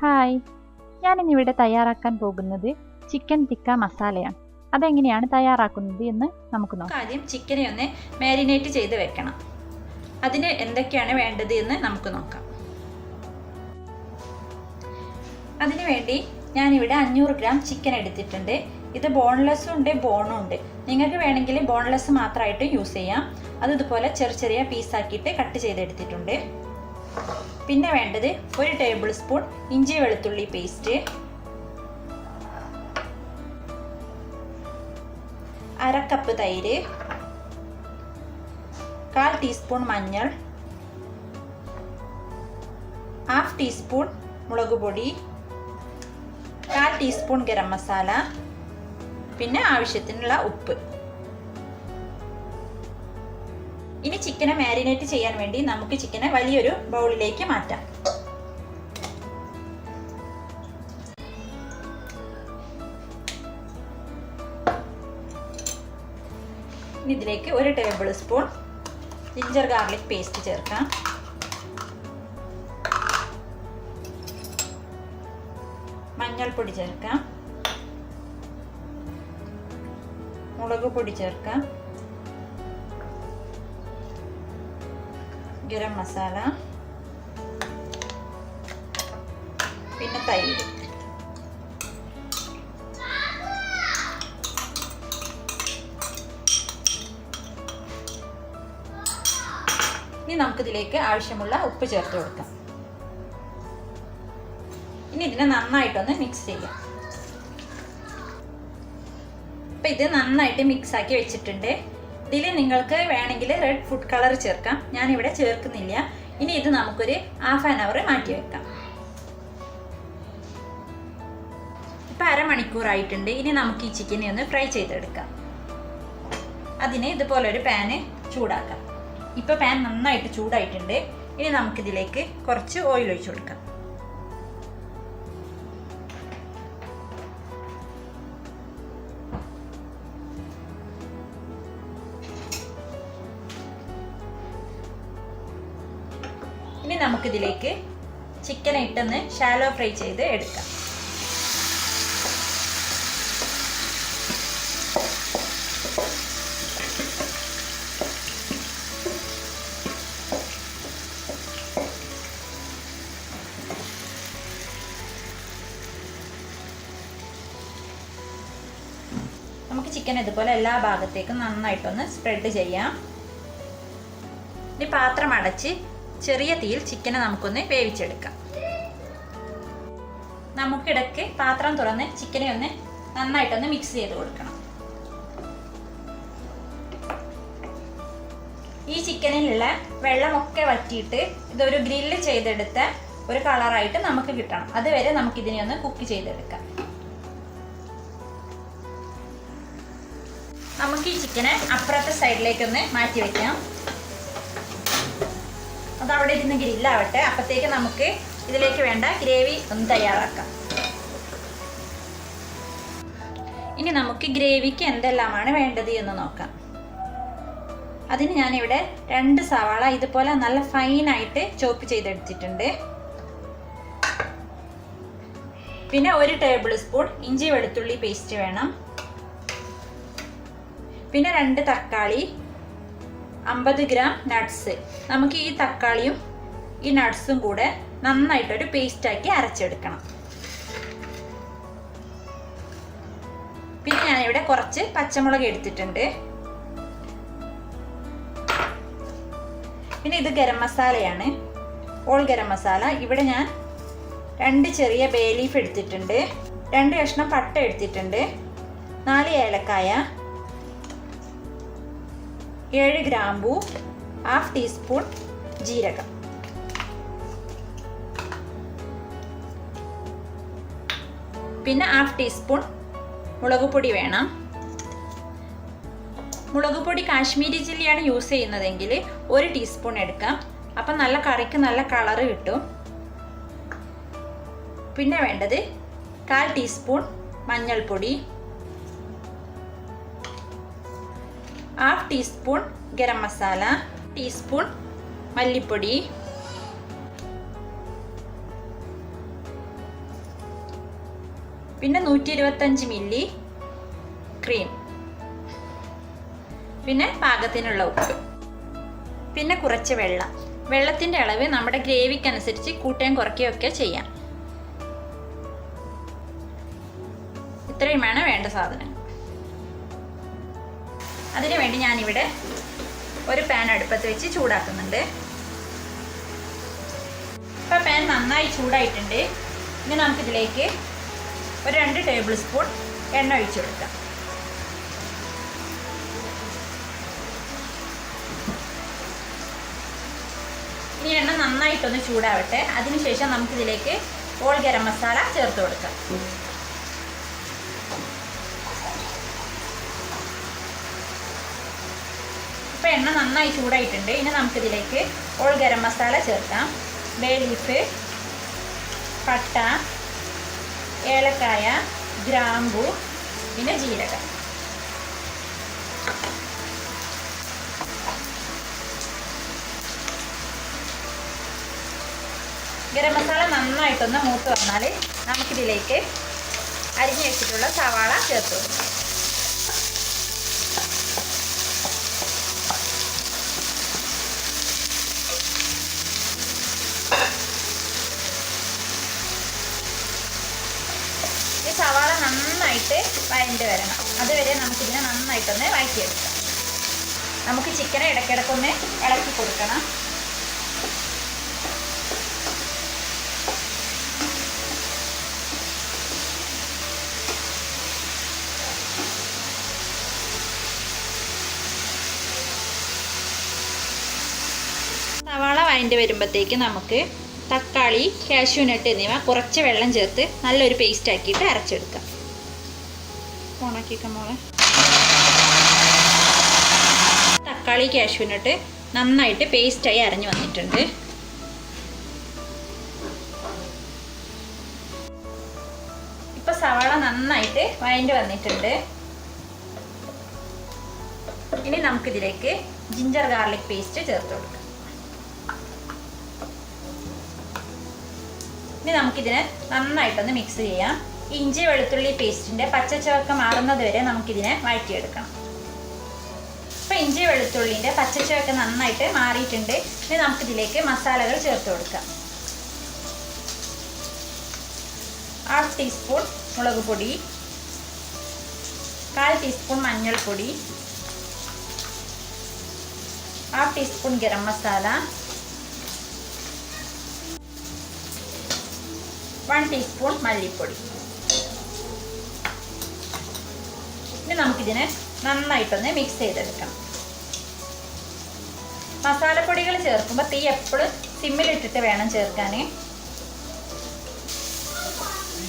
Hi, ഞാനിന്നിവിടെ തയ്യാറാക്കാൻ പോകുന്നത് ചിക്കൻ ടിക്ക മസാലയാണ്. അതെങ്ങനെയാണ് തയ്യാറാക്കുന്നത് എന്ന് നമുക്ക് നോക്കാം. ആദ്യം ചിക്കനെ ഒന്ന് മാരിനേറ്റ് ചെയ്ത് വെക്കണം. അതിന് എന്തൊക്കെയാണ് വേണ്ടത് എന്ന് നമുക്ക് നോക്കാം. അതിനുവേണ്ടി ഞാനിവിടെ 500 ഗ്രാം ചിക്കൻ എടുത്തിട്ടുണ്ട്. ഇത് ബോൺലെസ്സും ഉണ്ട്, ബോണും ഉണ്ട്. നിങ്ങൾക്ക് വേണമെങ്കിൽ ബോൺലെസ് മാത്രമായിട്ട് യൂസ് ചെയ്യാം. അത് ഇതുപോലെ ചെറിയ ചെറിയ പീസാക്കിയിട്ട് കട്ട് ചെയ്തെടുത്തിട്ടുണ്ട്. പിന്നെ വേണ്ടത് 1 ടേബിൾ സ്പൂൺ ഇഞ്ചി വെളുത്തുള്ളി പേസ്റ്റ്, 1/2 കപ്പ് തൈര്, 1/4 ടീസ്പൂൺ മഞ്ഞൾ, 1/2 ടീസ്പൂൺ മുളക് പൊടി, 1/4 ടീസ്പൂൺ ഗരം മസാല, പിന്നെ ആവശ്യത്തിനുള്ള ഉപ്പ്. ഇനി ചിക്കനെ മാരിനേറ്റ് ചെയ്യാൻ വേണ്ടി നമുക്ക് ചിക്കനെ വലിയൊരു ബൗളിലേക്ക് മാറ്റാം. ഇനി ഇതിലേക്ക് 1 table spoon ginger garlic paste ചേർക്കാം. മഞ്ഞൾപ്പൊടി ചേർക്കാം, മുളക് പൊടി ചേർക്കാം, ഗരം മസാല, പിന്നെ തൈര്. ഇനി നമുക്കിതിലേക്ക് ആവശ്യമുള്ള ഉപ്പ് ചേർത്ത് കൊടുക്കാം. ഇനി ഇതിനെ നന്നായിട്ടൊന്ന് മിക്സ് ചെയ്യാം. അപ്പം ഇത് നന്നായിട്ട് മിക്സ് ആക്കി വെച്ചിട്ടുണ്ട്. ഇതിൽ നിങ്ങൾക്ക് വേണമെങ്കിൽ റെഡ് ഫുഡ് കളർ ചേർക്കാം. ഞാനിവിടെ ചേർക്കുന്നില്ല. ഇനി ഇത് നമുക്കൊരു 1/2 hour മാറ്റി വെക്കാം. ഇപ്പം 1/2 മണിക്കൂറായിട്ടുണ്ട്. ഇനി നമുക്ക് ഈ ചിക്കനെ ഒന്ന് ഫ്രൈ ചെയ്തെടുക്കാം. അതിന് ഇതുപോലൊരു പാന് ചൂടാക്കാം. ഇപ്പം പാൻ നന്നായിട്ട് ചൂടായിട്ടുണ്ട്. ഇനി നമുക്കിതിലേക്ക് കുറച്ച് ഓയിൽ ഒഴിച്ചു കൊടുക്കാം. ഇനി നമുക്കിതിലേക്ക് ചിക്കൻ ഇട്ടൊന്ന് ഷാലോ ഫ്രൈ ചെയ്ത് എടുക്കാം. നമുക്ക് ചിക്കൻ ഇതുപോലെ എല്ലാ ഭാഗത്തേക്കും നന്നായിട്ടൊന്ന് സ്പ്രെഡ് ചെയ്യാം. ഇനി പാത്രം അടച്ച് ചെറിയ തീയിൽ ചിക്കനെ നമുക്കൊന്ന് വേവിച്ചെടുക്കാം. നമുക്കിടയ്ക്ക് പാത്രം തുറന്ന് ചിക്കനെ ഒന്ന് നന്നായിട്ടൊന്ന് മിക്സ് ചെയ്ത് കൊടുക്കണം. ഈ ചിക്കനിലുള്ള വെള്ളമൊക്കെ വറ്റിയിട്ട് ഇതൊരു ഗ്രില്ല് ചെയ്തെടുത്ത ഒരു കളറായിട്ട് നമുക്ക് കിട്ടണം. അതുവരെ നമുക്കിതിനെ ഒന്ന് കുക്ക് ചെയ്തെടുക്കാം. നമുക്ക് ഈ ചിക്കനെ അപ്പുറത്തെ സൈഡിലേക്കൊന്ന് മാറ്റി വയ്ക്കാം. അതവിടെ ഇരുന്ന് ഗ്രില്ലാവട്ടെ. അപ്പോഴത്തേക്ക് നമുക്ക് ഇതിലേക്ക് വേണ്ട ഗ്രേവി ഒന്ന് തയ്യാറാക്കാം. ഇനി നമുക്ക് ഗ്രേവിക്ക് എന്തെല്ലാമാണ് വേണ്ടത് എന്ന് നോക്കാം. അതിന് ഞാനിവിടെ 2 സവാള ഇതുപോലെ നല്ല ഫൈനായിട്ട് ചോപ്പ് ചെയ്തെടുത്തിട്ടുണ്ട്. പിന്നെ 1 ടേബിൾ സ്പൂൺ ഇഞ്ചി വെളുത്തുള്ളി പേസ്റ്റ് വേണം. പിന്നെ 2 തക്കാളി, 50 ഗ്രാം നട്ട്സ്. നമുക്ക് ഈ തക്കാളിയും ഈ നട്ട്സും കൂടെ നന്നായിട്ടൊരു പേസ്റ്റാക്കി അരച്ചെടുക്കണം. പിന്നെ ഞാനിവിടെ കുറച്ച് പച്ചമുളക് എടുത്തിട്ടുണ്ട്. പിന്നെ ഇത് ഗരം മസാലയാണ്, ഓൾ ഗരം മസാല. ഇവിടെ ഞാൻ 2 ചെറിയ ബേ ലീഫ് എടുത്തിട്ടുണ്ട്, 2 കഷ്ണം പട്ട എടുത്തിട്ടുണ്ട്, 4 ഏലക്കായ, 7 ഗ്രാമ്പൂ, 1/2 ടീസ്പൂൺ ജീരകം. പിന്നെ 1/2 ടീസ്പൂൺ മുളക് പൊടി വേണം. മുളക് പൊടി കാശ്മീരി ചില്ലിയാണ് യൂസ് ചെയ്യുന്നതെങ്കിൽ 1 ടീസ്പൂൺ എടുക്കാം. അപ്പം നല്ല കറിക്ക് നല്ല കളറ് കിട്ടും. പിന്നെ വേണ്ടത് 1/4 ടീസ്പൂൺ മഞ്ഞൾപ്പൊടി, 1/2 ടീസ്പൂൺ ഗരം മസാല, ടീസ്പൂൺ മല്ലിപ്പൊടി, പിന്നെ 125 മില്ലി ക്രീം, പിന്നെ പാകത്തിനുള്ള ഉപ്പ്, പിന്നെ കുറച്ച് വെള്ളം. വെള്ളത്തിൻ്റെ അളവ് നമ്മുടെ ഗ്രേവിക്കനുസരിച്ച് കൂട്ടുകയും കുറയ്ക്കുകയൊക്കെ ചെയ്യാം. ഇത്രയുമാണ് വേണ്ട സാധനം. അതിനു വേണ്ടി ഞാനിവിടെ ഒരു പാൻ അടുപ്പത്ത് വെച്ച് ചൂടാക്കുന്നുണ്ട്. ഇപ്പോൾ പാൻ നന്നായി ചൂടായിട്ടുണ്ട്. ഇനി നമുക്കിതിലേക്ക് ഒരു 2 ടേബിൾ സ്പൂൺ എണ്ണ ഒഴിച്ചു കൊടുക്കാം. ഇനി എണ്ണ നന്നായിട്ടൊന്ന് ചൂടാവട്ടെ. അതിനുശേഷം നമുക്കിതിലേക്ക് ഹോൾ ഗരം മസാല ചേർത്ത് കൊടുക്കാം. ഇപ്പോൾ എണ്ണ നന്നായി ചൂടായിട്ടുണ്ട്. ഇനി നമുക്കിതിലേക്ക് ഹോൾ ഗരം മസാല ചേർക്കാം. ബേ ലീഫ്, പട്ട, ഏലക്കായ, ഗ്രാമ്പു, പിന്നെ ജീരകം. ഗരം മസാല നന്നായിട്ടൊന്ന് മൂത്ത് വന്നാൽ നമുക്കിതിലേക്ക് അരിഞ്ഞു വെച്ചിട്ടുള്ള സവാള ചേർത്ത് കൊടുക്കാം. ഈ സവാള നന്നായിട്ട് വഴണ്ട് വരണം. അതുവരെ നമുക്കിതിനെ നന്നായിട്ടൊന്ന് വഴറ്റിയെടുക്കാം. നമുക്ക് ചിക്കനെ ഇടയ്ക്കിടയ്ക്കൊന്ന് ഇളക്കി കൊടുക്കണം. സവാള വഴണ്ട് വരുമ്പോഴത്തേക്ക് നമുക്ക് തക്കാളി, കാഷ്യൂനട്ട് എന്നിവ കുറച്ച് വെള്ളം ചേർത്ത് നല്ലൊരു പേസ്റ്റ് ആക്കിയിട്ട് അരച്ചെടുക്കാം. ഓണാക്കിക്കാം മോളെ. തക്കാളി, കാഷ്യൂനട്ട് നന്നായിട്ട് പേസ്റ്റായി അരഞ്ഞു വന്നിട്ടുണ്ട്. ഇപ്പോൾ സവാള നന്നായിട്ട് വഴണ്ട് വന്നിട്ടുണ്ട്. ഇനി നമുക്കിതിലേക്ക് ജിഞ്ചർ ഗാർലിക് പേസ്റ്റ് ചേർത്ത് കൊടുക്കാം. ഇനി നമുക്കിതിനെ നന്നായിട്ടൊന്ന് മിക്സ് ചെയ്യാം. ഇഞ്ചി വെളുത്തുള്ളി പേസ്റ്റിൻ്റെ പച്ചച്ചുവക്ക മാറുന്നത് വരെ നമുക്കിതിനെ വഴറ്റിയെടുക്കണം. ഇപ്പോൾ ഇഞ്ചി വെളുത്തുള്ളിൻ്റെ പച്ചച്ചുവക്ക നന്നായിട്ട് മാറിയിട്ടുണ്ട്. ഇനി നമുക്കിതിലേക്ക് മസാലകൾ ചേർത്ത് കൊടുക്കാം. 1/2 ടീസ്പൂൺ മുളക് പൊടി, 1/4 ടീസ്പൂൺ മഞ്ഞൾപ്പൊടി, 1/2 ടീസ്പൂൺ ഗരം മസാല, 1 ടീസ്പൂൺ മല്ലിപ്പൊടി. ഇനി നമുക്കിതിനെ നന്നായിട്ടൊന്ന് മിക്സ് ചെയ്തെടുക്കാം. മസാലപ്പൊടികൾ ചേർക്കുമ്പോൾ തീ എപ്പോഴും സിമ്മിലിട്ടിട്ട് വേണം ചേർക്കാൻ.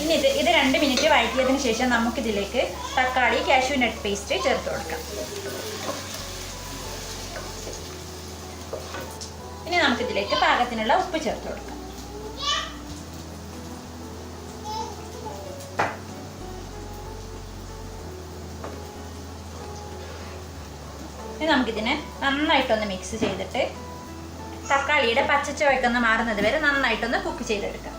ഇനി ഇത് 2 മിനിറ്റ് വഴറ്റിയതിന് ശേഷം നമുക്കിതിലേക്ക് തക്കാളി, കാഷ്യൂനട്ട് പേസ്റ്റ് ചേർത്ത് കൊടുക്കാം. ഇനി നമുക്കിതിലേക്ക് പാകത്തിനുള്ള ഉപ്പ് ചേർത്ത് കൊടുക്കാം. ഇനി നമുക്കിതിനെ നന്നായിട്ടൊന്ന് മിക്സ് ചെയ്തിട്ട് തക്കാളിയുടെ പച്ചച്ചുവയ്ക്കൊന്ന് മാറുന്നത് വരെ നന്നായിട്ടൊന്ന് കുക്ക് ചെയ്തെടുക്കാം.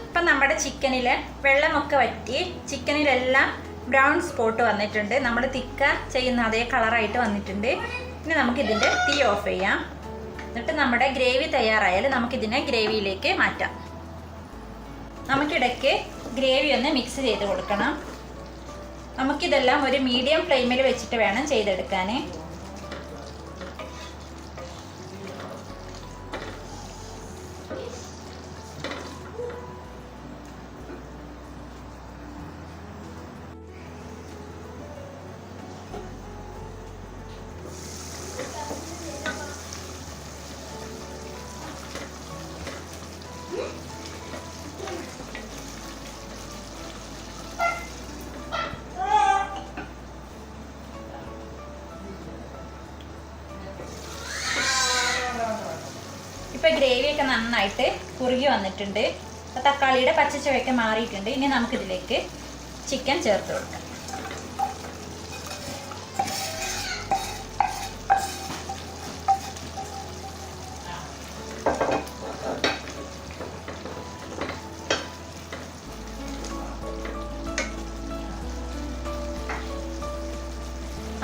ഇപ്പം നമ്മുടെ ചിക്കനിൽ വെള്ളമൊക്കെ വറ്റി ചിക്കനിലെല്ലാം ബ്രൗൺ സ്പോട്ട് വന്നിട്ടുണ്ട്. നമ്മൾ തിക്ക ചെയ്യുന്ന അതേ കളറായിട്ട് വന്നിട്ടുണ്ട്. ഇനി നമുക്കിതിൻ്റെ തീ ഓഫ് ചെയ്യാം. എന്നിട്ട് നമ്മുടെ ഗ്രേവി തയ്യാറായാൽ നമുക്കിതിനെ ഗ്രേവിയിലേക്ക് മാറ്റാം. നമുക്കിടയ്ക്ക് ഗ്രേവി ഒന്ന് മിക്സ് ചെയ്ത് കൊടുക്കണം. നമുക്കിതെല്ലാം ഒരു മീഡിയം ഫ്ലെയിമിൽ വെച്ചിട്ട് വേണം ചെയ്തെടുക്കാൻ. ഇപ്പോൾ ഗ്രേവിയൊക്കെ നന്നായിട്ട് കുറുകി വന്നിട്ടുണ്ട്. തക്കാളിയുടെ പച്ചച്ചുവയൊക്കെ മാറിയിട്ടുണ്ട്. ഇനി നമുക്കിതിലേക്ക് ചിക്കൻ ചേർത്ത് കൊടുക്കാം.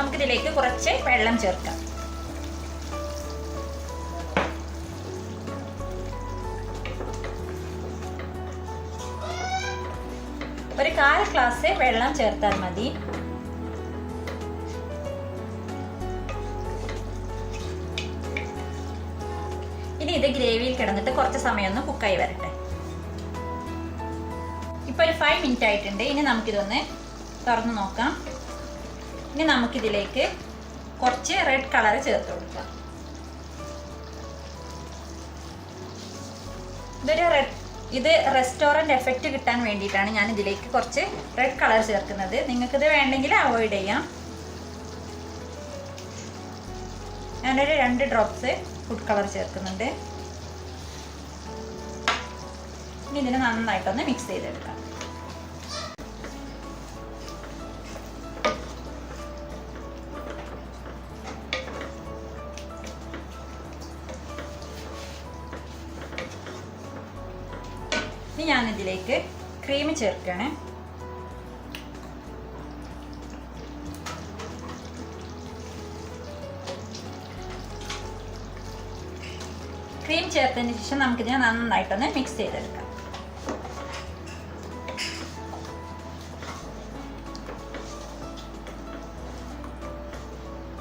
നമുക്കിതിലേക്ക് കുറച്ച് വെള്ളം ചേർക്കാം. ഒരു 1/4 ഗ്ലാസ് വെള്ളം ചേർത്താൽ മതി. ഇനി ഇത് ഗ്രേവിയിൽ കിടന്നിട്ട് കുറച്ച് സമയം ഒന്ന് കുക്കായി വരട്ടെ. ഇപ്പോൾ ഒരു 5 മിനിറ്റ് ആയിട്ടുണ്ട്. ഇനി നമുക്കിതൊന്ന് തുറന്ന് നോക്കാം. ഇനി നമുക്കിതിലേക്ക് കുറച്ച് റെഡ് കളർ ചേർത്ത് കൊടുക്കാം. ഇത് റെസ്റ്റോറൻറ്റ് എഫക്റ്റ് കിട്ടാൻ വേണ്ടിയിട്ടാണ് ഞാൻ ഇതിലേക്ക് കുറച്ച് റെഡ് കളർ ചേർക്കുന്നത്. നിങ്ങൾക്കിത് വേണ്ടെങ്കിൽ അവോയ്ഡ് ചെയ്യാം. ഞാനൊരു 2 ഡ്രോപ്സ് ഫുഡ് കളർ ചേർക്കുന്നുണ്ട്. ഇനി ഇതിനെ നന്നായിട്ടൊന്ന് മിക്സ് ചെയ്തെടുക്കാം. ഇനി ഞാനിതിലേക്ക് ക്രീം ചേർക്കുകയാണ്. ക്രീം ചേർത്തതിന് ശേഷം നമുക്കിതിനെ നന്നായിട്ടൊന്ന് മിക്സ് ചെയ്തെടുക്കാം.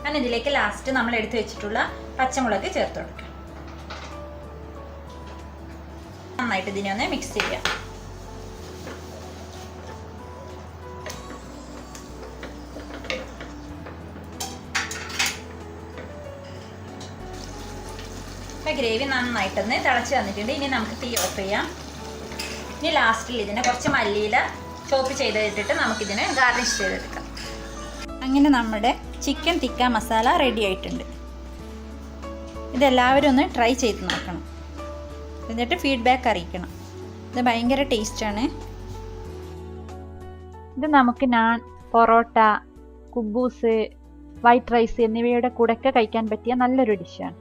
ഞാൻ ഇതിലേക്ക് ലാസ്റ്റ് നമ്മൾ എടുത്തു വെച്ചിട്ടുള്ള പച്ചമുളക് ചേർത്ത് കൊടുക്കാം. നന്നായിട്ട് ഇതിനെ ഒന്ന് മിക്സ് ചെയ്യാം. ഗ്രേവി നന്നായിട്ടൊന്ന് തിളച്ച് വന്നിട്ടുണ്ട്. ഇനി നമുക്ക് തീ ഓഫ് ചെയ്യാം. ഇനി ലാസ്റ്റിൽ ഇതിനെ കുറച്ച് മല്ലിയില ചോപ്പ് ചെയ്തിട്ടിട്ട് നമുക്കിതിനെ ഗാർണിഷ് ചെയ്തെടുക്കാം. അങ്ങനെ നമ്മുടെ ചിക്കൻ തിക്ക മസാല റെഡി ആയിട്ടുണ്ട്. ഇതെല്ലാവരും ഒന്ന് ട്രൈ ചെയ്ത് നോക്കണം. എന്നിട്ട് ഫീഡ്ബാക്ക് അറിയിക്കണം. ഇത് ഭയങ്കര ടേസ്റ്റാണ്. ഇത് നമുക്ക് നാൻ, പൊറോട്ട, കുബൂസ്, വൈറ്റ് റൈസ് എന്നിവയുടെ കൂടെയൊക്കെ കഴിക്കാൻ പറ്റിയ നല്ലൊരു ഡിഷാണ്.